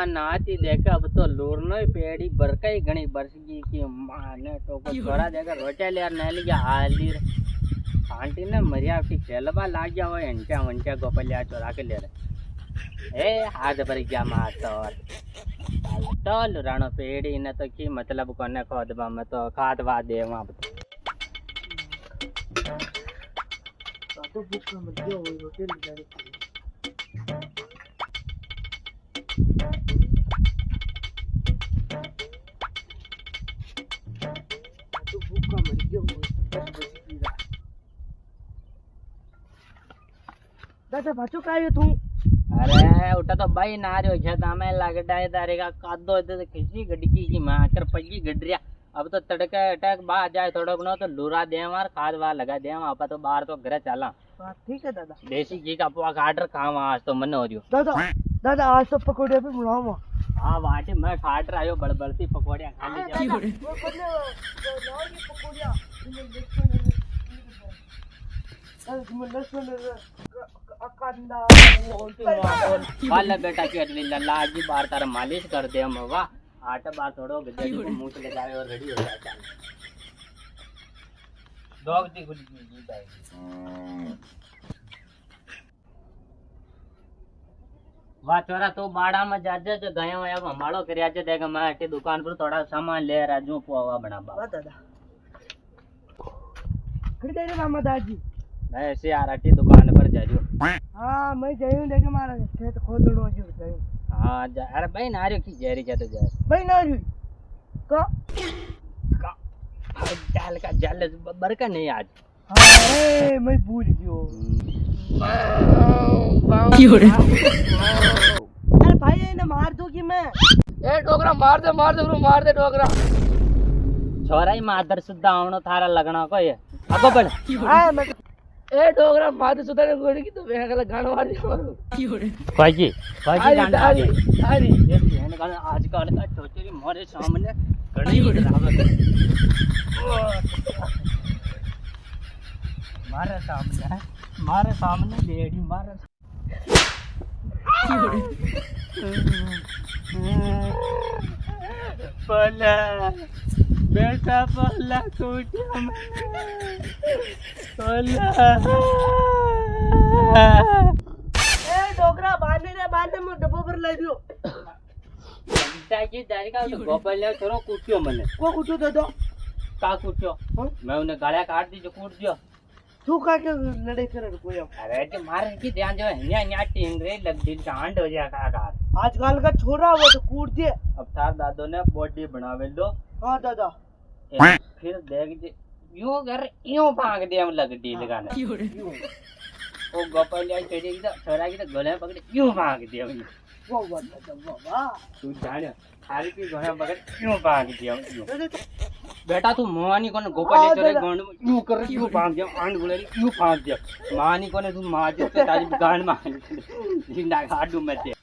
नाती देखा अब तो लूरनो पेड़ी बरकई घनी बरसगी की माने तो को छोरा देखा रोटे ले न लिया हाली आंटी ने मरिया की खेलबा लाग गया हो एंटा वंटा गोपलिया चोरा के ले रे ए हाथ भर गया मातर तो लुरानो पेड़ी ने तो की मतलब कोने खोदबा में तो खादवा दे वहां तो भूख मत गयो रोटे ले जा दादा पाछो कायो तू अरे उठा तो भाई ना रहो खेत हमें लगडाए तारे का कादो तो खिसी गडकी की मां कर पगी गडरिया अब तो तड़का अटैक बा जाए थोड़ा गुना तो लूरा दे मार खाद वा लगा दे आप तो बाहर तो घर चला ठीक है दादा देसी घी का पोआ ऑर्डर खावा आज तो मन हो रियो दादा दादा आज तो पकोड़े पे बुलावा हां वाटी मैं खाट रहा बड़बड़ती पकोड़ियां खा ली जा वो करने लाओगी पकोड़ियां अकंदा वाला बेटा की अडली लल्ला जी बार तार मालिश कर दे हम वाह आटा बार थोड़ो गद्दे को मुंह से लगाए और रेडी हो जाए डॉग दी गुड जी भाई वाह छोरा तो बाड़ा में जाजे जो गया हुआ अब हमारो करया जे देगा मैं अटी दुकान पर थोड़ा सामान ले राजू पोवा बना बा दादा खरीदे रे मामा दादी मैं ऐसे आ रही दुकान पर जाजो हां मैं जायूं देखे मारा खेत खोदड़ो जो जायूं हां जा अरे भाई नारियो की जेरी क्या तो जा भाई नारियो का जाल का जाल बरका नहीं आज अरे मैं भूल गयो अरे भाई इन्हें मार दो कि मैं ए डोगरा मार दे डोगरा छोरा ही मादर सुद्धा आवणो थारा लगना को ये आगो बढ़ हां मैं ए डोगरा मादर सुद्धा ने गोड़ी की तो वेगला गाना मार दे भाई गाना आ अरे ये गाना आजकल का छोचरी मोरे सामने घड़ी रावत मारे सामने लेडी मारे पला बेटा पला टूटा पला ए डोगरा बांधे मु डब्बो पर ले दियो दादी दादी का तो गोपलिया छोरो कूट्यो मने को कुटो दे दो का कूट्यो मैं उन्हें गालियां काट दी जो कूट दियो तू का के लड़ाई करे कोई अरे जो मारे की ध्यान जो है न्या टिंगरे लग दिल कांड हो जा का आजकल का छोरा वो तो कूट दे अब तार दादो ने बॉडी बनावे लो हां दादा फिर देख जे यूं कर यूं भाग दे हम लग डी लगाने ओ गोपालिया चढ़ी की तो छोरा की तो गले पकड़े यूं भाग दे हम वाह तू जाने थारी की गले पकड़ यूं भाग दे हम बेटा तू मोहानी कोने गोपालिया चढ़े गांड में यूं कर यूं भाग दे आंड गुले यूं भाग दे मानी कोने तू मार दे तारी गांड में जिंदा हाडू में दे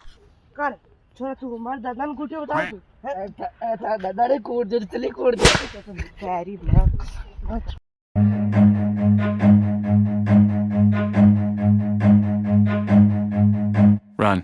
कर छोरा तू मार दादा ने कूटे बता तू दादा रे कूट दे चली कूट दे तेरी मां Run.